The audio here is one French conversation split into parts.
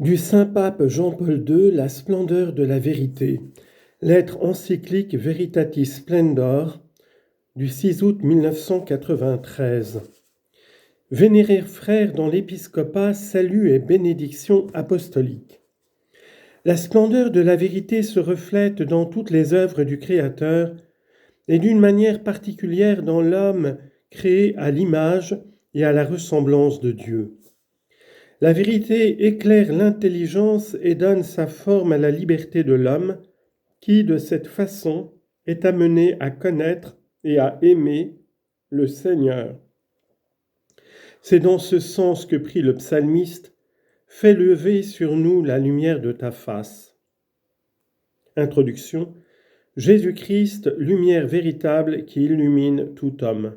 Du Saint-Pape Jean-Paul II, la splendeur de la vérité. Lettre encyclique Veritatis Splendor du 6 août 1993. Vénérés frères dans l'épiscopat, salut et bénédiction apostolique. La splendeur de la vérité se reflète dans toutes les œuvres du Créateur et d'une manière particulière dans l'homme créé à l'image et à la ressemblance de Dieu. La vérité éclaire l'intelligence et donne sa forme à la liberté de l'homme, qui, de cette façon, est amené à connaître et à aimer le Seigneur. C'est dans ce sens que prie le psalmiste « Fais lever sur nous la lumière de ta face ». Introduction. Jésus-Christ, lumière véritable qui illumine tout homme.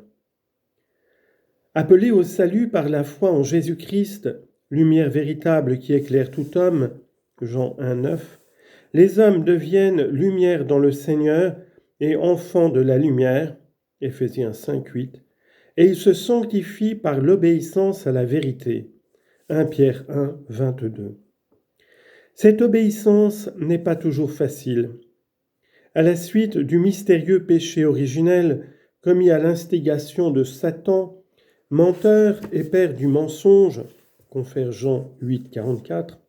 Appelé au salut par la foi en Jésus-Christ, lumière véritable qui éclaire tout homme, Jean 1,9, les hommes deviennent lumière dans le Seigneur et enfants de la lumière, Éphésiens 5,8, et ils se sanctifient par l'obéissance à la vérité, 1 Pierre 1, 22. Cette obéissance n'est pas toujours facile. À la suite du mystérieux péché originel commis à l'instigation de Satan, menteur et père du mensonge, confère Jean 8, 44,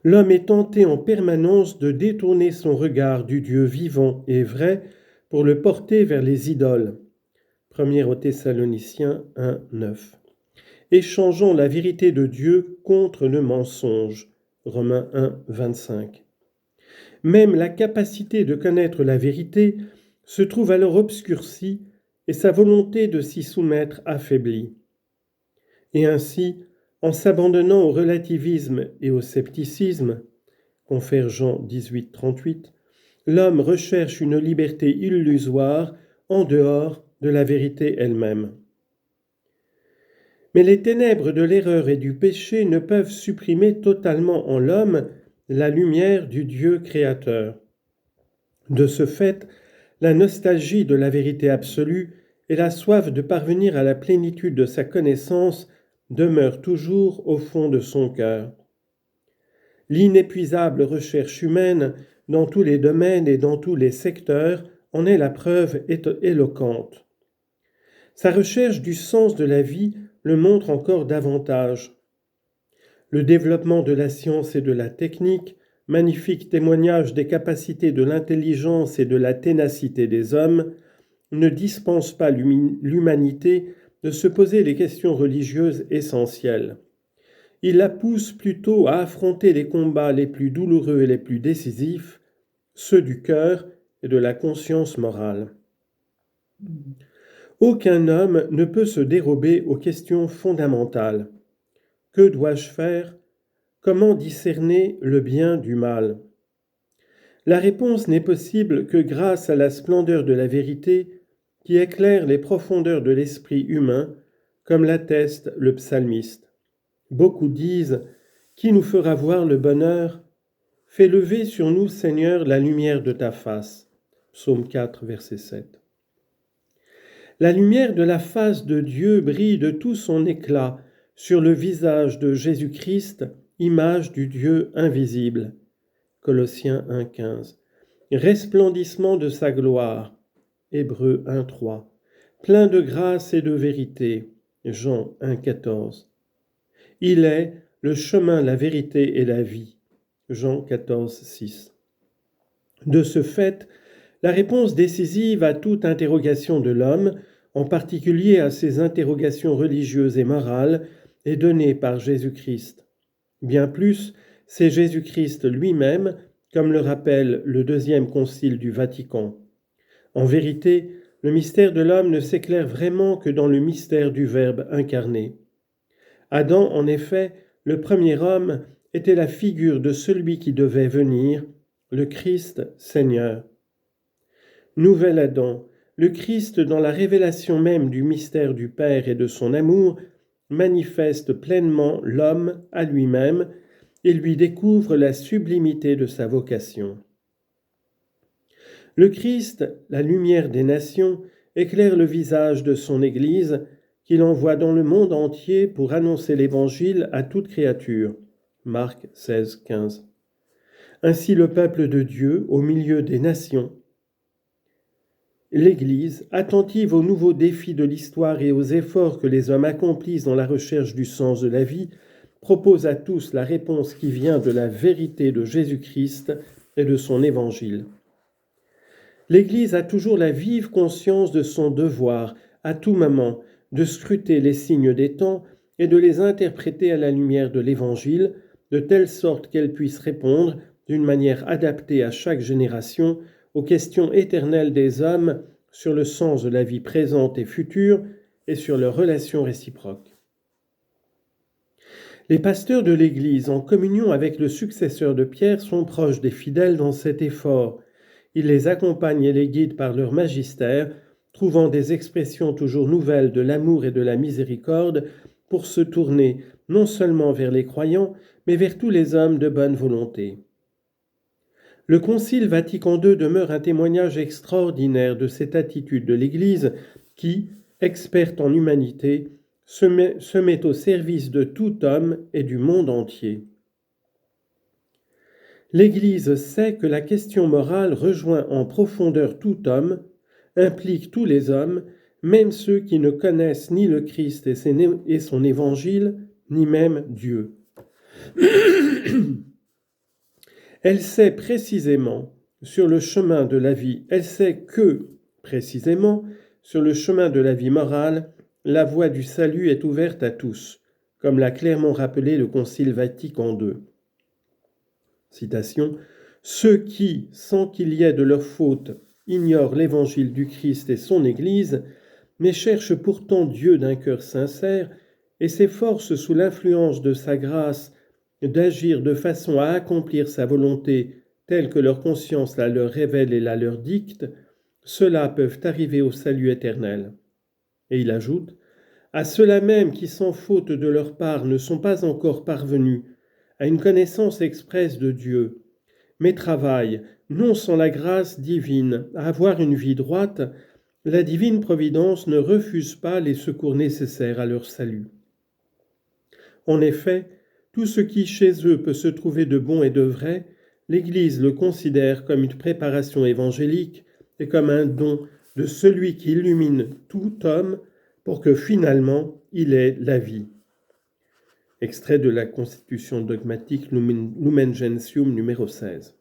l'homme est tenté en permanence de détourner son regard du Dieu vivant et vrai pour le porter vers les idoles. 1 aux Thessaloniciens 1, 9. Échangeant la vérité de Dieu contre le mensonge. Romains 1, 25. Même la capacité de connaître la vérité se trouve alors obscurcie et sa volonté de s'y soumettre affaiblie. Et ainsi, en s'abandonnant au relativisme et au scepticisme, confère Jean 18, 38, l'homme recherche une liberté illusoire en dehors de la vérité elle-même. Mais les ténèbres de l'erreur et du péché ne peuvent supprimer totalement en l'homme la lumière du Dieu créateur. De ce fait, la nostalgie de la vérité absolue et la soif de parvenir à la plénitude de sa connaissance demeurent toujours au fond de son cœur. L'inépuisable recherche humaine dans tous les domaines et dans tous les secteurs en est la preuve éloquente. Sa recherche du sens de la vie le montre encore davantage. Le développement de la science et de la technique, magnifique témoignage des capacités de l'intelligence et de la ténacité des hommes, ne dispense pas l'humanité de se poser les questions religieuses essentielles. Il la pousse plutôt à affronter les combats les plus douloureux et les plus décisifs, ceux du cœur et de la conscience morale. Aucun homme ne peut se dérober aux questions fondamentales. Que dois-je faire ? Comment discerner le bien du mal ? La réponse n'est possible que grâce à la splendeur de la vérité qui éclaire les profondeurs de l'esprit humain, comme l'atteste le psalmiste. Beaucoup disent « Qui nous fera voir le bonheur ? Fais lever sur nous, Seigneur, la lumière de ta face. » Psaume 4, verset 7. La lumière de la face de Dieu brille de tout son éclat sur le visage de Jésus-Christ, image du Dieu invisible. Colossiens 1,15. Resplendissement de sa gloire. Hébreux 1,3. Plein de grâce et de vérité. Jean 1,14. Il est le chemin, la vérité et la vie. Jean 14,6. De ce fait, la réponse décisive à toute interrogation de l'homme, en particulier à ses interrogations religieuses et morales, est donnée par Jésus-Christ. Bien plus, c'est Jésus-Christ lui-même, comme le rappelle le deuxième concile du Vatican. En vérité, le mystère de l'homme ne s'éclaire vraiment que dans le mystère du Verbe incarné. Adam, en effet, le premier homme, était la figure de celui qui devait venir, le Christ Seigneur. Nouvel Adam, le Christ, dans la révélation même du mystère du Père et de son amour, manifeste pleinement l'homme à lui-même et lui découvre la sublimité de sa vocation. Le Christ, la lumière des nations, éclaire le visage de son Église qu'il envoie dans le monde entier pour annoncer l'Évangile à toute créature. Marc 16, 15. Ainsi le peuple de Dieu, au milieu des nations, l'Église, attentive aux nouveaux défis de l'histoire et aux efforts que les hommes accomplissent dans la recherche du sens de la vie, propose à tous la réponse qui vient de la vérité de Jésus-Christ et de son évangile. L'Église a toujours la vive conscience de son devoir, à tout moment, de scruter les signes des temps et de les interpréter à la lumière de l'Évangile, de telle sorte qu'elle puisse répondre, d'une manière adaptée à chaque génération, aux questions éternelles des hommes sur le sens de la vie présente et future et sur leurs relations réciproques. Les pasteurs de l'Église, en communion avec le successeur de Pierre, sont proches des fidèles dans cet effort. Ils les accompagnent et les guident par leur magistère, trouvant des expressions toujours nouvelles de l'amour et de la miséricorde pour se tourner non seulement vers les croyants, mais vers tous les hommes de bonne volonté. Le Concile Vatican II demeure un témoignage extraordinaire de cette attitude de l'Église qui, experte en humanité, se met au service de tout homme et du monde entier. L'Église sait que la question morale rejoint en profondeur tout homme, implique tous les hommes, même ceux qui ne connaissent ni le Christ et son évangile, ni même Dieu. Elle sait précisément sur le chemin de la vie, elle sait que, précisément, sur le chemin de la vie morale, la voie du salut est ouverte à tous, comme l'a clairement rappelé le Concile Vatican II. Citation, « Ceux qui, sans qu'il y ait de leur faute, ignorent l'évangile du Christ et son Église, mais cherchent pourtant Dieu d'un cœur sincère et s'efforcent sous l'influence de sa grâce d'agir de façon à accomplir sa volonté telle que leur conscience la leur révèle et la leur dicte, ceux-là peuvent arriver au salut éternel. » Et il ajoute, « À ceux-là même qui sans faute de leur part ne sont pas encore parvenus à une connaissance expresse de Dieu, mais travaillent, non sans la grâce divine, à avoir une vie droite, la divine providence ne refuse pas les secours nécessaires à leur salut. En effet, tout ce qui chez eux peut se trouver de bon et de vrai, l'Église le considère comme une préparation évangélique et comme un don de celui qui illumine tout homme pour que finalement il ait la vie. Extrait de la Constitution dogmatique Lumen Gentium numéro 16.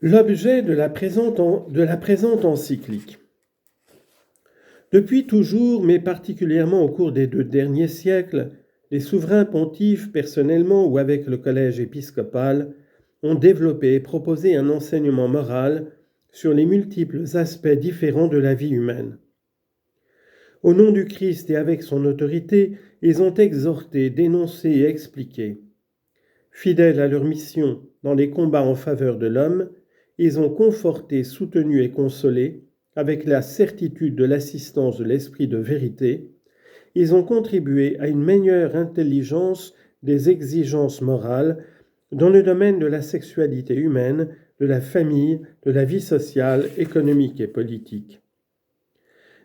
L'objet de la présente encyclique. Depuis toujours, mais particulièrement au cours des 2 derniers siècles, les souverains pontifes, personnellement ou avec le collège épiscopal, ont développé et proposé un enseignement moral sur les multiples aspects différents de la vie humaine. Au nom du Christ et avec son autorité, ils ont exhorté, dénoncé et expliqué. Fidèles à leur mission dans les combats en faveur de l'homme, ils ont conforté, soutenu et consolé, avec la certitude de l'assistance de l'Esprit de vérité, ils ont contribué à une meilleure intelligence des exigences morales dans le domaine de la sexualité humaine, de la famille, de la vie sociale, économique et politique.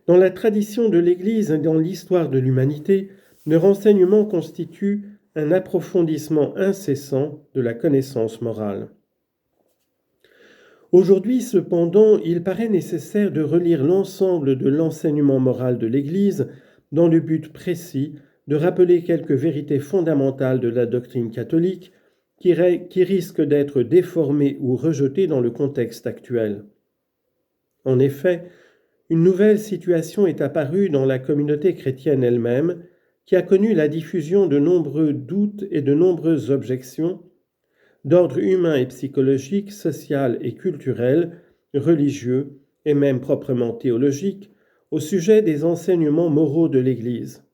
Dans la tradition de l'Église et dans l'histoire de l'humanité, le renseignement constitue un approfondissement incessant de la connaissance morale. Aujourd'hui, cependant, il paraît nécessaire de relire l'ensemble de l'enseignement moral de l'Église dans le but précis de rappeler quelques vérités fondamentales de la doctrine catholique qui risquent d'être déformées ou rejetées dans le contexte actuel. En effet, une nouvelle situation est apparue dans la communauté chrétienne elle-même, qui a connu la diffusion de nombreux doutes et de nombreuses objections d'ordre humain et psychologique, social et culturel, religieux et même proprement théologique, au sujet des enseignements moraux de l'Église.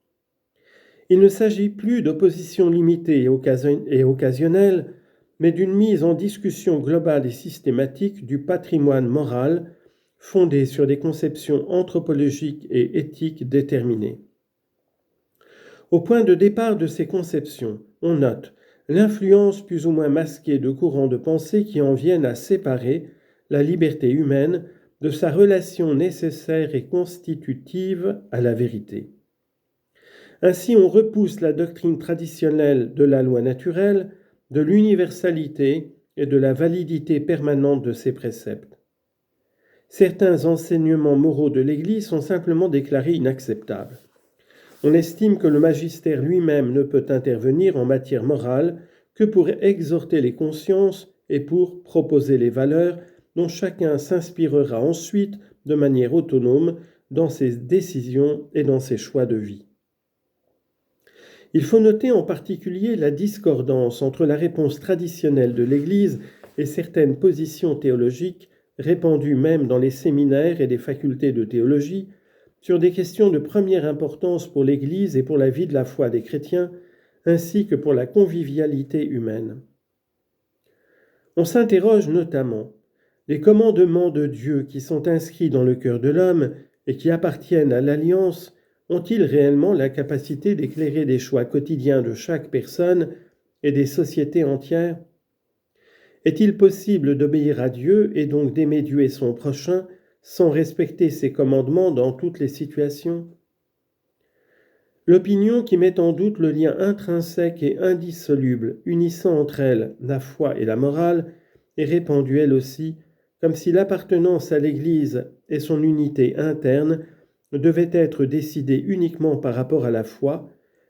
Il ne s'agit plus d'opposition limitée et occasionnelle, mais d'une mise en discussion globale et systématique du patrimoine moral fondé sur des conceptions anthropologiques et éthiques déterminées. Au point de départ de ces conceptions, on note l'influence plus ou moins masquée de courants de pensée qui en viennent à séparer la liberté humaine de sa relation nécessaire et constitutive à la vérité. Ainsi, on repousse la doctrine traditionnelle de la loi naturelle, de l'universalité et de la validité permanente de ses préceptes. Certains enseignements moraux de l'Église sont simplement déclarés inacceptables. On estime que le magistère lui-même ne peut intervenir en matière morale que pour exhorter les consciences et pour proposer les valeurs dont chacun s'inspirera ensuite de manière autonome dans ses décisions et dans ses choix de vie. Il faut noter en particulier la discordance entre la réponse traditionnelle de l'Église et certaines positions théologiques répandues même dans les séminaires et les facultés de théologie sur des questions de première importance pour l'Église et pour la vie de la foi des chrétiens, ainsi que pour la convivialité humaine. On s'interroge notamment: les commandements de Dieu qui sont inscrits dans le cœur de l'homme et qui appartiennent à l'Alliance ont-ils réellement la capacité d'éclairer les choix quotidiens de chaque personne et des sociétés entières? Est-il possible d'obéir à Dieu et donc d'aimer Dieu et son prochain sans respecter ses commandements dans toutes les situations? L'opinion qui met en doute le lien intrinsèque et indissoluble unissant entre elles la foi et la morale est répandue elle aussi, comme si l'appartenance à l'Église et son unité interne devait être décidée uniquement par rapport à la foi,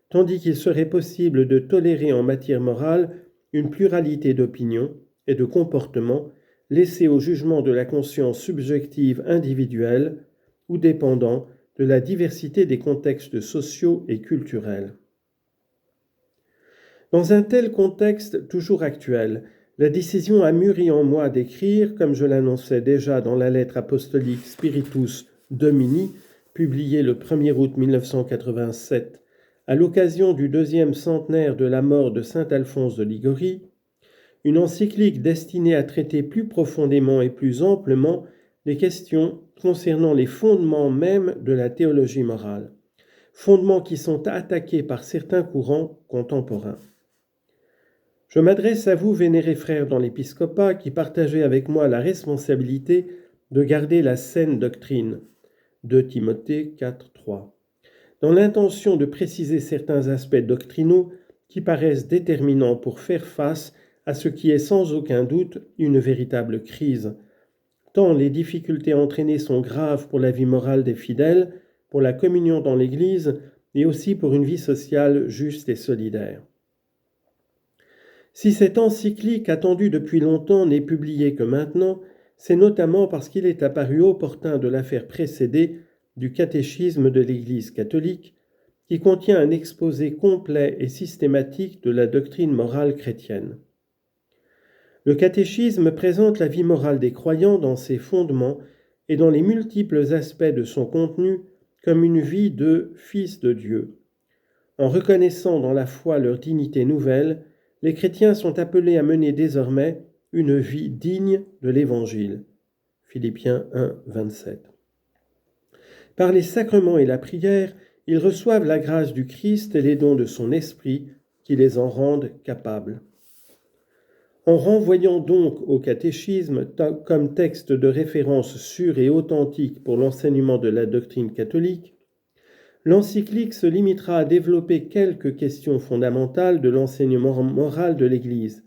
tandis qu'il serait possible de tolérer en matière morale une pluralité d'opinions et de comportements laissés au jugement de la conscience subjective individuelle ou dépendant de la diversité des contextes sociaux et culturels. Dans un tel contexte toujours actuel, la décision a mûri en moi d'écrire, comme je l'annonçais déjà dans la lettre apostolique Spiritus Domini, publiée le 1er août 1987, à l'occasion du 2e centenaire de la mort de saint Alphonse de Liguori, une encyclique destinée à traiter plus profondément et plus amplement les questions concernant les fondements mêmes de la théologie morale, fondements qui sont attaqués par certains courants contemporains. Je m'adresse à vous, vénérés frères dans l'épiscopat, qui partagez avec moi la responsabilité de garder la saine doctrine, 2 Timothée 4, 3, dans l'intention de préciser certains aspects doctrinaux qui paraissent déterminants pour faire face à ce qui est sans aucun doute une véritable crise, tant les difficultés entraînées sont graves pour la vie morale des fidèles, pour la communion dans l'Église et aussi pour une vie sociale juste et solidaire. Si cette encyclique attendue depuis longtemps n'est publiée que maintenant, c'est notamment parce qu'il est apparu opportun de la faire précéder du catéchisme de l'Église catholique, qui contient un exposé complet et systématique de la doctrine morale chrétienne. Le catéchisme présente la vie morale des croyants dans ses fondements et dans les multiples aspects de son contenu comme une vie de fils de Dieu. En reconnaissant dans la foi leur dignité nouvelle, les chrétiens sont appelés à mener désormais une vie digne de l'Évangile. Philippiens 1, 27. Par les sacrements et la prière, ils reçoivent la grâce du Christ et les dons de son Esprit qui les en rendent capables. En renvoyant donc au catéchisme comme texte de référence sûr et authentique pour l'enseignement de la doctrine catholique, l'encyclique se limitera à développer quelques questions fondamentales de l'enseignement moral de l'Église,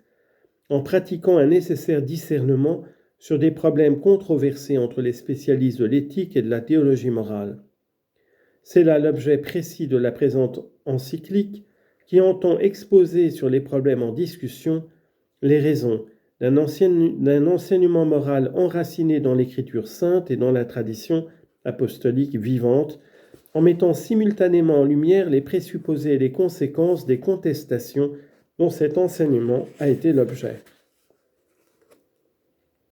en pratiquant un nécessaire discernement sur des problèmes controversés entre les spécialistes de l'éthique et de la théologie morale. C'est là l'objet précis de la présente encyclique qui entend exposer sur les problèmes en discussion les raisons d'un enseignement moral enraciné dans l'Écriture sainte et dans la tradition apostolique vivante, en mettant simultanément en lumière les présupposés et les conséquences des contestations dont cet enseignement a été l'objet.